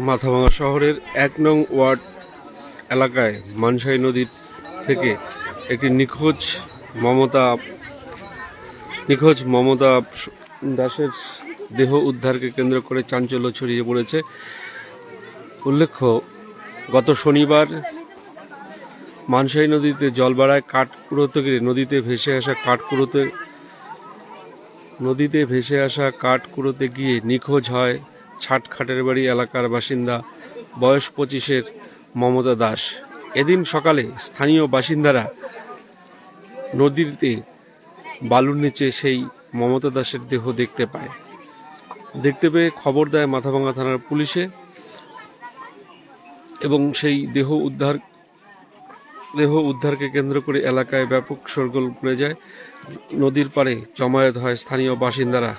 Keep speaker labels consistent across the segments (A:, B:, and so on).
A: মাথাভাঙা শহরের ১ নং ওয়ার্ড এলাকায় মানসাই নদী থেকে একটি নিখোঁজ মমতা দাসের দেহ উদ্ধারকে কেন্দ্র করে চাঞ্চল্য ছড়িয়ে পড়েছে। উল্লেখ্য, গত শনিবার মানসাই নদীতে জল বাড়ায় কাঠ কুড়োতে গিয়ে নদীতে ভেসে আসা কাঠ কুড়োতে গিয়ে নিখোঁজ হয় ছাটখাটের বাড়ি এলাকার বাসিন্দা বয়স 25-এর মমতা দাস। এদিন সকালে স্থানীয় বাসিন্দারা নদীতে বালুর নিচে সেই মমতা দাসের দেহ দেখতে পেয়ে খবর দেয় মাথাভাঙা থানার পুলিশে এবং সেই দেহ উদ্ধারকে কেন্দ্র করে এলাকায় ব্যাপক শোরগোল পড়ে যায়। নদীর পাড়ে জমায়েত হয় স্থানীয় বাসিন্দারা।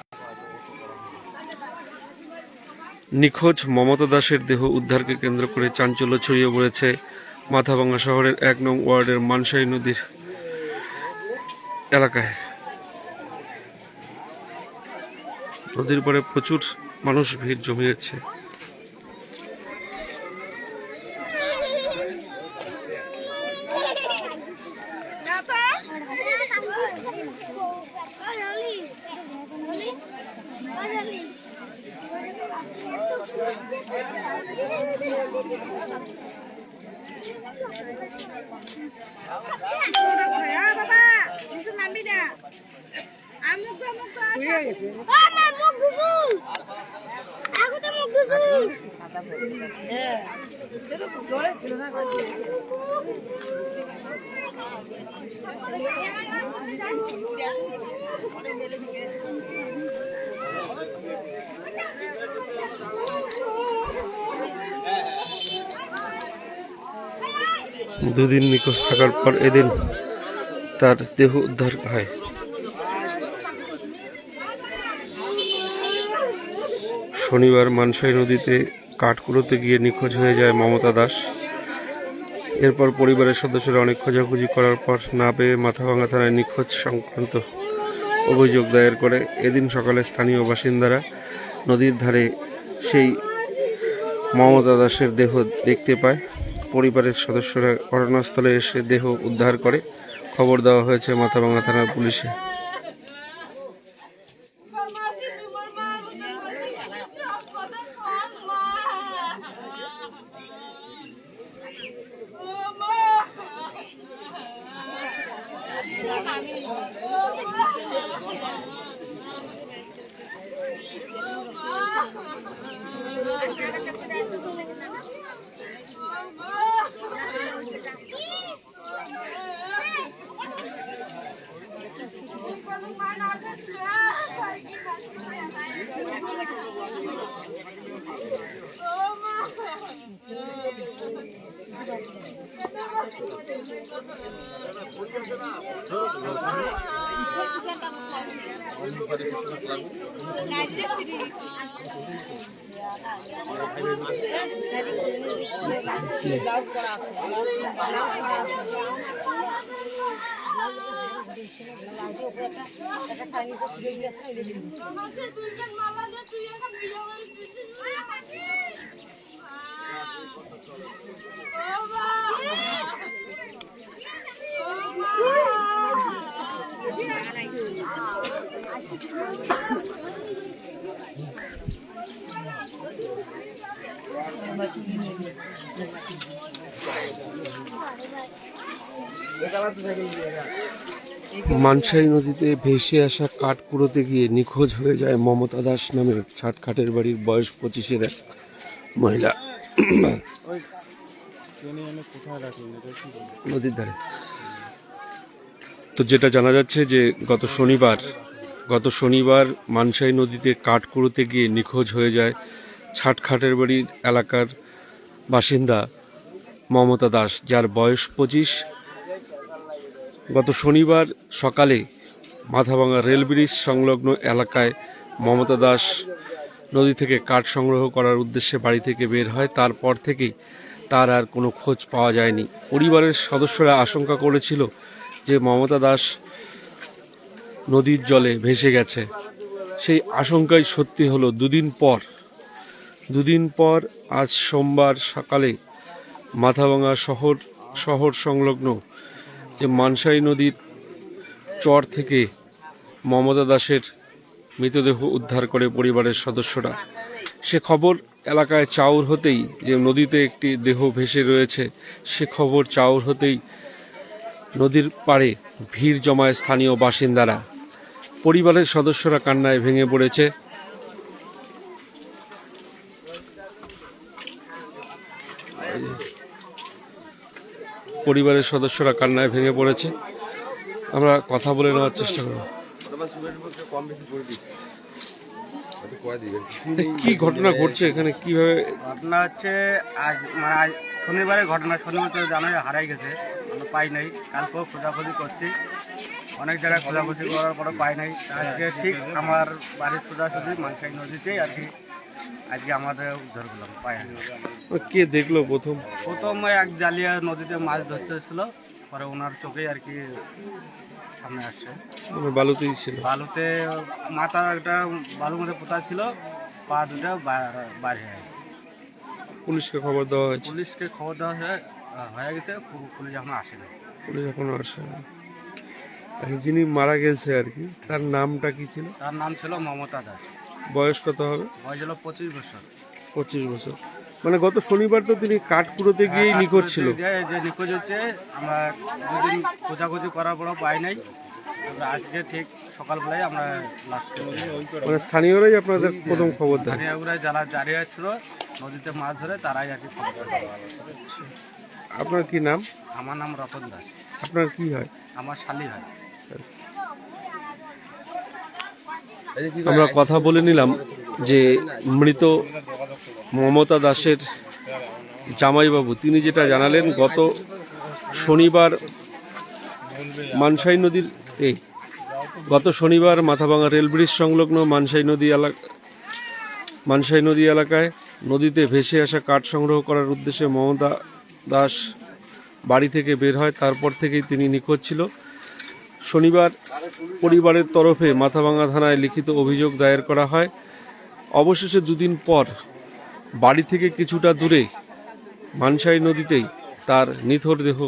A: নিখোঁজ মমতা দাসের দেহ উদ্ধারকে কেন্দ্র করে চাঞ্চল্য ছড়িয়ে পড়েছে মাথাভাঙা শহরের ১ নং ওয়ার্ডের মানসাই নদীর এলাকায়। নদীর পাড়ে প্রচুর মানুষ ভিড় জমিয়েছে। দুদিন নিখোঁজ থাকার পর এদিন তার দেহ উদ্ধার হয়। শনিবার মানসাই নদীতে কাঠ কুড়োতে গিয়ে নিখোঁজ হয়ে যায় মমতা দাস। এরপর পরিবারের সদস্যরা অনেক খোঁজাখুঁজি করার পর না পেয়ে মাথাভাঙা থানায় নিখোঁজ সংক্রান্ত অভিযোগ দায়ের করে। এদিন সকালে স্থানীয় বাসিন্দারা নদীর ধারে সেই মমতা দাসের দেহ দেখতে পায়। পরিবারের সদস্যরা ঘটনাস্থলে এসে দেহ উদ্ধার করে। খবর দেওয়া হয়েছে মাথাভাঙা থানার পুলিশে। মানসাই নদীতে ভেসে আসা কাঠ কুড়োতে গিয়ে নিখোঁজ হয়ে যায় মমতা দাস নামে ছাটখাটের বাড়ির বয়স 25-এর এক মহিলা। নদীর ধারে তো যেটা জানা যাচ্ছে যে গত শনিবার মানসাই নদীতে কাঠ কুড়োতে গিয়ে নিখোঁজ হয়ে যায় ছাটখাটের বাড়ির এলাকার বাসিন্দা মমতা দাস, যার বয়স 25। গত শনিবার সকালে মাথাভাঙা রেল ব্রিজ সংলগ্ন এলাকায় মমতা দাস নদী থেকে কাঠ সংগ্রহ করার উদ্দেশ্যে বাড়ি থেকে বের হয়। তারপর থেকেই তার আর কোনো খোঁজ পাওয়া যায়নি। পরিবারের সদস্যরা আশঙ্কা করেছিল যে মমতা দাস নদীর জলে ভেসে গেছে। সেই আশঙ্কাই সত্যি হলো। দুদিন পর দুদিন পর আজ সোমবার সকালে মাথাভাঙা শহর সংলগ্ন যে মানসাই নদীর চর থেকে মমতা দাসের মৃতদেহ উদ্ধার করে পরিবারের সদস্যরা। সে খবর এলাকায় চাউর হতেই, যে নদীতে একটি দেহ ভেসে রয়েছে, সে খবর চাউর হতেই নদীর পাড়ে ভিড় জমায় স্থানীয় বাসিন্দারা। পরিবারের সদস্যরা কান্নায় ভেঙে পড়েছে। আমরা কথা বলে নেওয়ার চেষ্টা করব। কি ঘটনা ঘটছে এখানে, কিভাবে?
B: ঘটনা হচ্ছে আজ শনিবারের ঘটনা। শনিবার তো জানাই হারাই গেছে, আমরা পাই নাই। কালকেও খোঁজাখুঁজি করছি, অনেক জায়গায় খোঁজাখুঁজি করার পরে পাই নাই। আজকে ঠিক আমার বাড়ির সোজাসুজি মানসাই নদীতেই আর কি আজকে আমাদের উদ্ধার করলাম, পাই নাই।
A: কে দেখলো
B: প্রথমে এক জালিয়া নদীতে মাছ ধরতে ছিল, পরে ওনার চোখেই আর কি সামনে আসছে।
A: বালুতেই ছিল,
B: বালুতে মাথা একটা বালুর মধ্যে পোতা ছিল, পা দুটো বাইরে হয়ে গেছে।
A: পুলিশকে খবর দেওয়া হয়েছে?
B: পুলিশকে খবর দেওয়া হয়ে গেছে, পুলিশ এখনো আসেনি।
A: পুলিশ এখনো আসেনি। যিনি মারা গেছে আর কি, তার নামটা কি ছিল?
B: তার নাম ছিল মমতা দাস।
A: বয়স কত হবে?
B: বয়স হলো 25 বছর।
A: 25 বছর। মানে গত শনিবার তো তিনি কাঠ কুড়োতে গিয়েই নিখোঁজ ছিল।
B: যে নিখোঁজ হচ্ছে, আমরা দুদিন খোঁজাখুঁজি করার পরও পাই নাই। আজকে ঠিক সকালবেলায় আমরা
A: মানে স্থানীয়রাই আপনাদের প্রথম খবর দেয়?
B: স্থানীয়রাই যারা জারিয়া ছিল নদীতে মাছ ধরে, তারাই আর কি খবর দেয়।
A: আপনার কি নাম?
B: আমার নাম রতন দাস।
A: আপনার কি হয়?
B: আমার শালি হয়।
A: আমরা কথা বলে নিলাম যে মৃত মমতা দাসের জামাইবাবু, তিনি যেটা জানালেন, গত শনিবার মানসাই নদীর মাথাভাঙা রেল ব্রিজ সংলগ্ন মানসাই নদী এলাকায় নদীতে ভেসে আসা কাঠ সংগ্রহ করার উদ্দেশ্যে মমতা দাস বাড়ি থেকে বের হয়। তারপর থেকেই তিনি নিখোঁজ ছিল। শনিবার পরিবারের তরফে মাথাভাঙা থানায় লিখিত অভিযোগ দায়ের করা হয়। অবশেষে দুদিন পর বাড়ি থেকে কিছুটা দূরে মানসাই নদীতেই তার নিথর দেহ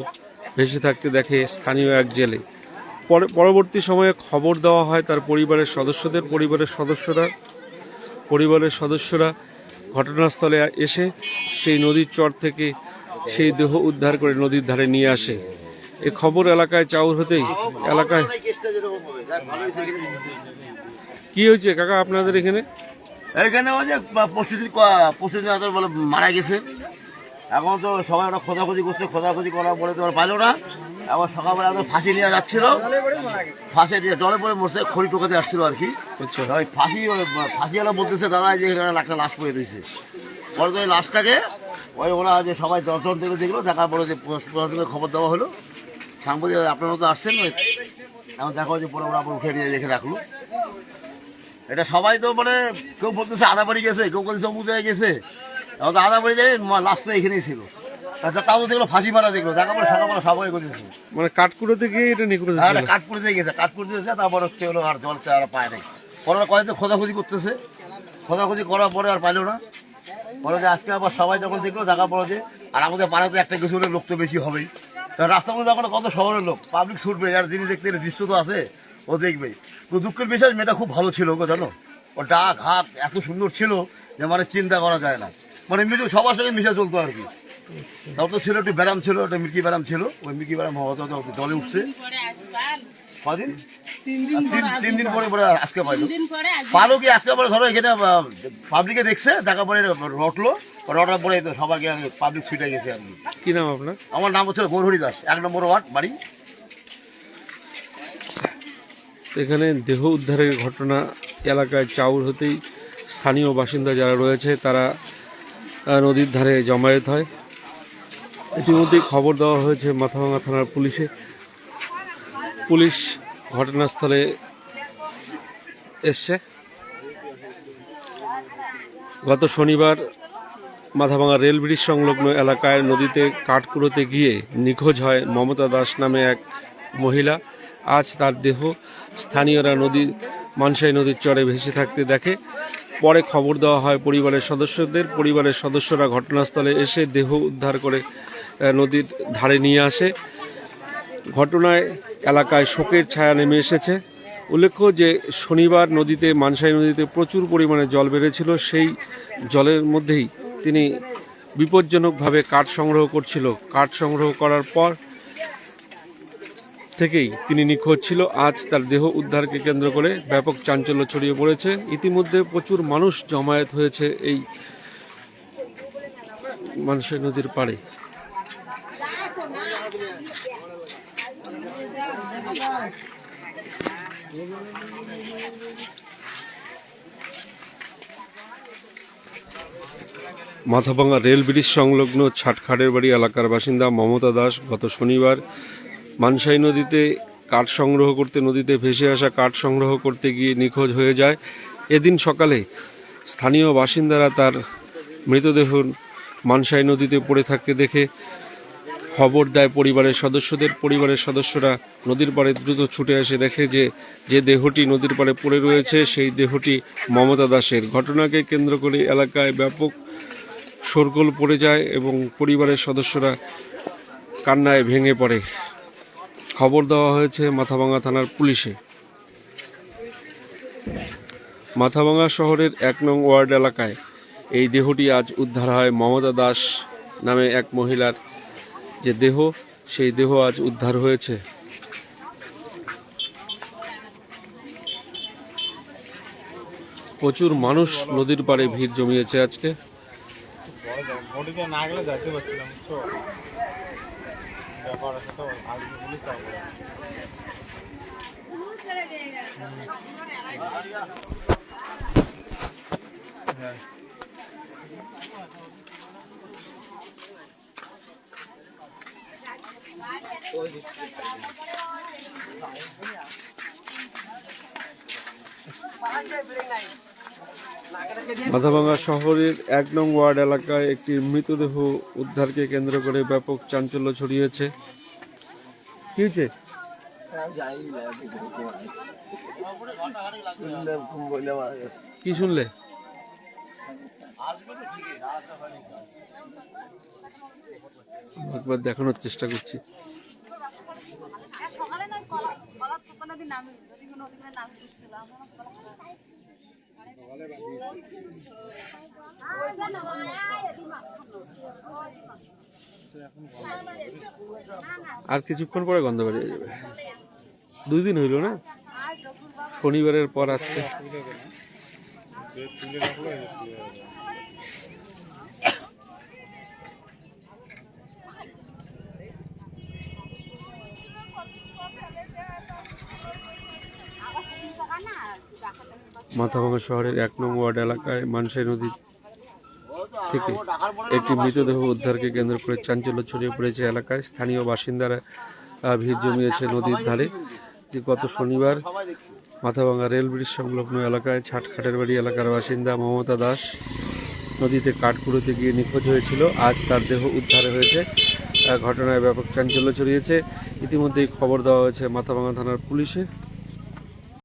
A: ভেসে থাকতে দেখে স্থানীয় এক জেলে। পরবর্তী সময়ে খবর দেওয়া হয় তার পরিবারের সদস্যদের। পরিবারের সদস্যরা ঘটনাস্থলে এসে সেই নদীর চর থেকে সেই দেহ উদ্ধার করে নদীর ধারে নিয়ে আসে। এ খবর এলাকায় চাউর হতেই এলাকায় কি হয়েছে কাকা আপনাদের এখানে?
C: এইখানে ওই যে পরশুদিন বলে মারা গেছে। এখন তো সবাই ওরা খোঁজাখুঁজি করছে, খোঁজাখুঁজি করার পরে তো পাইল না। আবার সকালবেলা একদম ফাঁসি নিয়ে যাচ্ছিল, ফাঁসি দিয়ে জলে পড়ে মরছে, খড়ি টোকাতে আসছিল আর কি। ওই ফাঁসিওয়ালা বলতেছে দাদা যে একটা লাশ পড়ে রয়েছে। পরে তো ওই লাশটাকে ওরা যে সবাই 10 জন থেকে দেখলো, দেখার পরে যে প্রশাসনকে খবর দেওয়া হলো। সাংবাদিক আপনারা তো আসছেন, এখন দেখা হচ্ছে পরে ওরা উঠে নিয়ে রেখে রাখলো। এটা সবাই তো মানে কেউ বলতেছে আদাবাড়ি গেছে, কেউ বলছে অমুক জায়গায় গেছে। এখন তো আদাবাড়ি যাই লাশ তো এখানেই ছিল। আচ্ছা, তাও দেখলো ফাঁসি মারা দেখলো, দেখা পরে সকালবেলা সবাই করেছে।
A: মানে কাঠকুড়োতে গিয়ে এটা নিখোঁজ?
C: হ্যাঁ, কাঠপুরিতে গেছে, তারপর হচ্ছে হলো আর জল আর পায় নাই। পরে কয়েকদিন খোঁজাখুঁজি করতেছে, খোঁজাখুঁজি করার পরে আর পাইলো না। পরে যে আজকে আবার সবাই যখন দেখলো, দেখা পড়ে যে আর আমাদের পাড়াতে একটা কিছু হলে লোক তো বেশি হবেই। রাস্তার মধ্যে এখন কত শহরের লোক, পাবলিক ছুটবে, আর যিনি দেখতে দৃশ্য তো আছে, ও দেখবে। তো দুঃখের বিষয়, মেয়েটা খুব ভালো ছিল গো, জানো। ও ডাক হাত এত সুন্দর ছিল যে মানে চিন্তা করা যায় না। মানে সবার সঙ্গে মিশে চলতো আর কি। তাও তো ছিল একটু ব্যারাম ছিল, একটা মিল্কি ব্যারাম ছিল। ওই মিল্কি ব্যারাম জলে উঠছে কদিন, 3 দিন পরে আজকে পাইলো কি আজকে পরে ধরো এখানে পাবলিকে দেখছে, দেখা পরে রটার পরে সবাইকে পাবলিক ছুটে গেছে আর কি।
A: কি নাম আপনার?
C: আমার নাম হচ্ছে গৌরহরি দাস, 1 নম্বর ওয়ার্ড বাড়ি।
A: এখানে দেহ উদ্ধারের ঘটনা এলাকায় চাউর হতেই স্থানীয় বাসিন্দা যারা রয়েছে তারা নদীর ধারে জমায়েত হয়। ইতিমধ্যেই খবর দেওয়া হয়েছে মাথাভাঙা থানার পুলিশে। পুলিশ ঘটনাস্থলে এসছে। গত শনিবার মাথাভাঙা রেল ব্রিজ সংলগ্ন এলাকায় নদীতে কাঠ কুড়োতে গিয়ে নিখোঁজ হয় মমতা দাস নামে এক মহিলা। আজ তার দেহ স্থানীয়রা মানসাই নদীর চরে ভেসে থাকতে দেখে। পরে খবর দেওয়া হয় পরিবারের সদস্যদের। পরিবারের সদস্যরা ঘটনাস্থলে এসে দেহ উদ্ধার করে নদীর ধারে নিয়ে আসে। ঘটনায় এলাকায় শোকের ছায়া নেমে এসেছে। উল্লেখ্য যে শনিবার নদীতে, মানসাই নদীতে প্রচুর পরিমাণে জল বেড়েছিল। সেই জলের মধ্যেই তিনি বিপজ্জনকভাবে কাঠ সংগ্রহ করছিল। কাঠ সংগ্রহ করার পর থেকেই তিনি নিখোঁজ ছিল। আজ তার দেহ উদ্ধারকে কেন্দ্র করে ব্যাপক চাঞ্চল্য ছড়িয়ে পড়েছে। ইতিমধ্যে প্রচুর মানুষ জমায়েত হয়েছে এই মানসাই নদীর পাড়ে। মাথাভাঙা রেল ব্রিজ সংলগ্ন ছাটখাটের বাড়ি এলাকার বাসিন্দা মমতা দাস গত শনিবার মানসাই নদীতে কাঠ সংগ্রহ করতে, নদীতে ভেসে আসা কাঠ সংগ্রহ করতে গিয়ে নিখোঁজ হয়ে যায়। এদিন সকালে স্থানীয় বাসিন্দারা তার মৃতদেহ মানসাই নদীতে পড়ে থাকতে দেখে খবর দেয় পরিবারের সদস্যদের। পরিবারের সদস্যরা নদীর পাড়ে দ্রুত ছুটে এসে দেখে যে দেহটি নদীর পাড়ে পড়ে রয়েছে সেই দেহটি মমতা দাসের। ঘটনাকে কেন্দ্র করে এলাকায় ব্যাপক শোরগোল পড়ে যায় এবং পরিবারের সদস্যরা কান্নায় ভেঙে পড়ে। খবর দেওয়া হয়েছে মাথাভাঙা থানার পুলিশে। মাথাভাঙা শহরের ১ নং ওয়ার্ড এলাকায় এই দেহটি আজ উদ্ধার হয়। মমতা দাস নামে এক মহিলার যে দেহ, সেই দেহ আজ উদ্ধার হয়েছে। প্রচুর মানুষ নদীর পাড়ে ভিড় জমিয়েছে আজকে। মাথাভাঙা শহরের ১ নং ওয়ার্ড এলাকায় একটি মৃতদেহ উদ্ধারকে কেন্দ্র করে ব্যাপক চাঞ্চল্য ছড়িয়েছে। কি হয়েছে? কি শুনলে? একবার দেখানোর চেষ্টা করছি। আর কিছুক্ষণ পরে গন্ধ বেরিয়ে যাবে। 2 দিন হইল না, শনিবারের পর আসছে। মাথাভাঙা শহরের ১ নং ওয়ার্ড এলাকায় মানসাই নদী থেকে একটি মৃতদেহ উদ্ধারকে কেন্দ্র করে চাঞ্চল্য ছড়িয়ে পড়েছে এলাকায়। স্থানীয় বাসিন্দারা ভিড় জমিয়েছে নদীর ধারে। যে গত শনিবার মাথাভাঙা রেল ব্রিজ সংলগ্ন এলাকায় ছাটখাটের বাড়ি এলাকার বাসিন্দা মমতা দাস নদীতে কাঠ কুড়োতে গিয়ে নিখোঁজ হয়েছিল। আজ তার দেহ উদ্ধার হয়েছে। ঘটনায় ব্যাপক চাঞ্চল্য ছড়িয়েছে। ইতিমধ্যেই খবর দেওয়া হয়েছে মাথাভাঙা থানার পুলিশে।